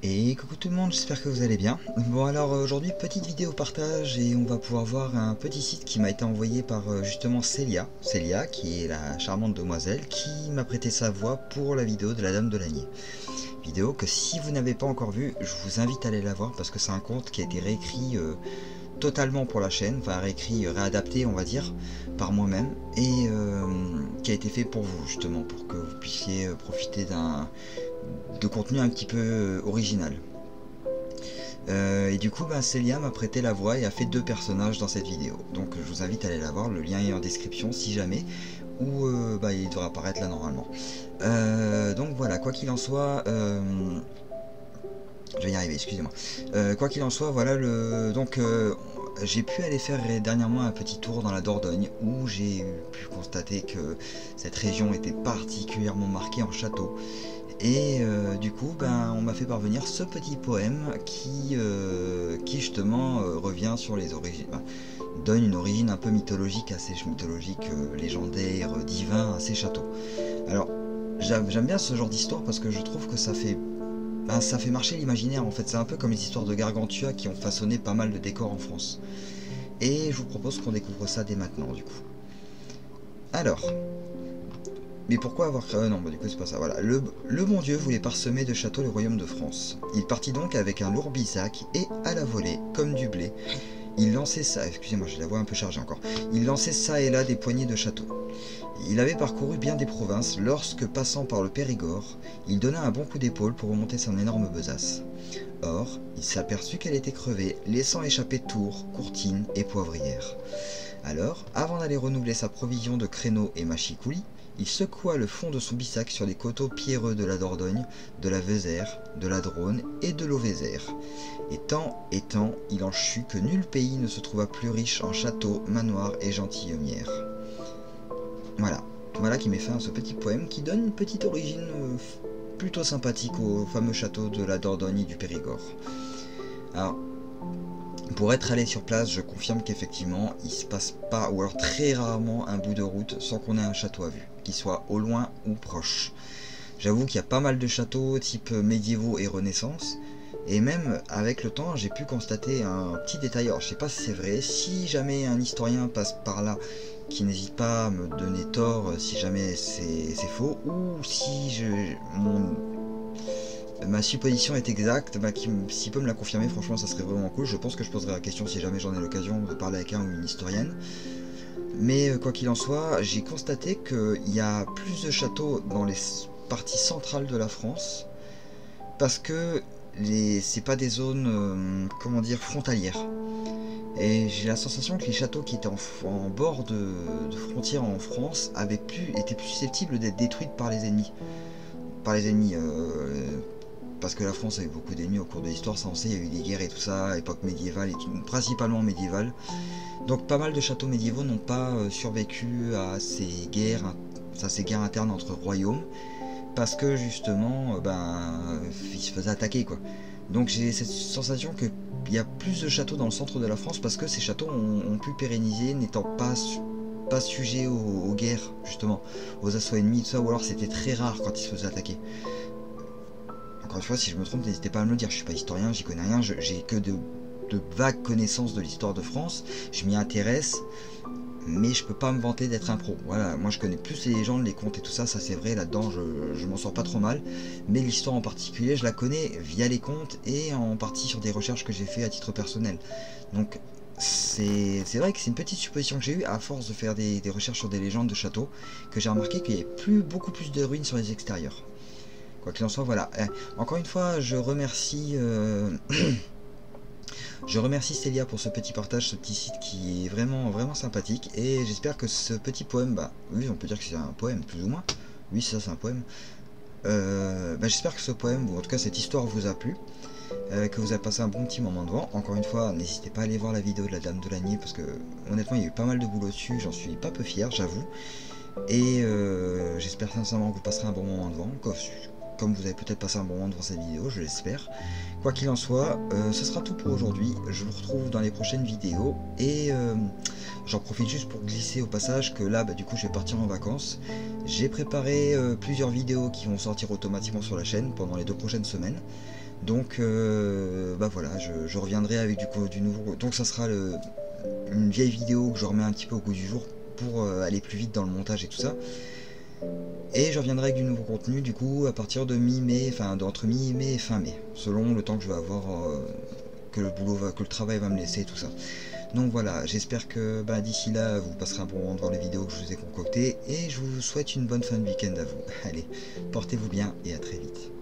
Et coucou tout le monde, j'espère que vous allez bien. Bon alors aujourd'hui petite vidéo partage et on va pouvoir voir un petit site qui m'a été envoyé par justement Célia qui est la charmante demoiselle qui m'a prêté sa voix pour la vidéo de la Dame de l'Année. Vidéo que si vous n'avez pas encore vue, je vous invite à aller la voir parce que c'est un conte qui a été réécrit totalement pour la chaîne, enfin réécrit, réadapté on va dire, par moi-même et qui a été fait pour vous justement, pour que vous puissiez profiter de contenu un petit peu original. Et du coup, Célia m'a prêté la voix et a fait deux personnages dans cette vidéo. Donc je vous invite à aller la voir, le lien est en description si jamais, ou il devrait apparaître là normalement. Donc voilà, quoi qu'il en soit, je vais y arriver, excusez-moi. Quoi qu'il en soit, voilà j'ai pu aller faire dernièrement un petit tour dans la Dordogne où j'ai pu constater que cette région était particulièrement marquée en château. Et du coup, on m'a fait parvenir ce petit poème qui justement revient sur les origines, donne une origine un peu mythologique, assez mythologique, légendaire, divin à ces châteaux. Alors, j'aime bien ce genre d'histoire parce que je trouve que ça fait marcher l'imaginaire en fait. C'est un peu comme les histoires de Gargantua qui ont façonné pas mal de décors en France. Et je vous propose qu'on découvre ça dès maintenant du coup. Alors... Mais pourquoi avoir créé... non, du coup c'est pas ça, voilà. Le bon Dieu voulait parsemer de châteaux le royaume de France. Il partit donc avec un lourd bisac et, à la volée, comme du blé, il lançait ça... Excusez-moi, j'ai la voix un peu chargée encore. Il lançait ça et là des poignées de châteaux. Il avait parcouru bien des provinces lorsque, passant par le Périgord, il donna un bon coup d'épaule pour remonter son énorme besace. Or, il s'aperçut qu'elle était crevée, laissant échapper tours, courtines et poivrières. Alors, avant d'aller renouveler sa provision de créneaux et mâchicoulis, il secoua le fond de son bissac sur les coteaux pierreux de la Dordogne, de la Vézère, de la Drône et de l'Auvézère. Et tant, il en chut que nul pays ne se trouva plus riche en châteaux, manoirs et gentilhommières. Voilà qui met fin à ce petit poème qui donne une petite origine plutôt sympathique au fameux château de la Dordogne et du Périgord. Alors, pour être allé sur place, je confirme qu'effectivement, il se passe pas, ou alors très rarement, un bout de route sans qu'on ait un château à vue, qu'il soit au loin ou proche. J'avoue qu'il y a pas mal de châteaux type médiévaux et renaissance, et même avec le temps, j'ai pu constater un petit détail. Alors je sais pas si c'est vrai, si jamais un historien passe par là, qui n'hésite pas à me donner tort si jamais c'est faux, ou si ma supposition est exacte, s'il peut me la confirmer, franchement ça serait vraiment cool. Je pense que je poserai la question si jamais j'en ai l'occasion de parler avec un ou une historienne. Mais quoi qu'il en soit, j'ai constaté qu'il y a plus de châteaux dans les parties centrales de la France, parce que c'est pas des zones, comment dire, frontalières. Et j'ai la sensation que les châteaux qui étaient en bord de frontières en France étaient plus susceptibles d'être détruits par les ennemis. Parce que la France a eu beaucoup d'ennemis au cours de l'histoire, ça on sait, il y a eu des guerres et tout ça, à époque médiévale, et principalement médiévale. Donc pas mal de châteaux médiévaux n'ont pas survécu à ces guerres internes entre royaumes, parce que justement, ils se faisaient attaquer quoi. Donc j'ai cette sensation qu'il y a plus de châteaux dans le centre de la France, parce que ces châteaux ont pu pérenniser, n'étant pas sujets aux guerres, justement, aux assauts ennemis, tout ça, ou alors c'était très rare quand ils se faisaient attaquer. Encore une fois, si je me trompe, n'hésitez pas à me le dire, je suis pas historien, j'y connais rien, j'ai que de vagues connaissances de l'histoire de France, je m'y intéresse, mais je peux pas me vanter d'être un pro. Voilà, moi je connais plus les légendes, les contes et tout ça, ça c'est vrai, là-dedans je m'en sors pas trop mal, mais l'histoire en particulier, je la connais via les contes et en partie sur des recherches que j'ai fait à titre personnel. Donc c'est vrai que c'est une petite supposition que j'ai eue à force de faire des recherches sur des légendes de châteaux, que j'ai remarqué qu'il y avait beaucoup plus de ruines sur les extérieurs. Quoi qu'il en soit, voilà. Encore une fois, je remercie je remercie Célia pour ce petit partage, ce petit site qui est vraiment, vraiment sympathique. Et j'espère que ce petit poème, oui, on peut dire que c'est un poème, plus ou moins. Oui, ça, c'est un poème. J'espère que ce poème, ou en tout cas cette histoire vous a plu. Que vous avez passé un bon petit moment devant. Encore une fois, n'hésitez pas à aller voir la vidéo de la Dame de l'Année, parce que honnêtement, il y a eu pas mal de boulot dessus. J'en suis pas peu fier, j'avoue. Et j'espère sincèrement que vous passerez un bon moment devant. comme vous avez peut-être passé un bon moment devant cette vidéo, je l'espère. Quoi qu'il en soit, ce sera tout pour aujourd'hui. Je vous retrouve dans les prochaines vidéos et j'en profite juste pour glisser au passage que là, du coup, je vais partir en vacances. J'ai préparé plusieurs vidéos qui vont sortir automatiquement sur la chaîne pendant les 2 prochaines semaines. Donc, voilà, je reviendrai avec du nouveau. Donc, ça sera une vieille vidéo que je remets un petit peu au goût du jour pour aller plus vite dans le montage et tout ça. Et je reviendrai avec du nouveau contenu du coup à partir de mi-mai, enfin entre mi-mai et fin mai, selon le temps que je vais avoir, que le travail va me laisser et tout ça. Donc voilà, j'espère que d'ici là vous passerez un bon moment devant les vidéos que je vous ai concoctées et je vous souhaite une bonne fin de week-end à vous. Allez, portez-vous bien et à très vite.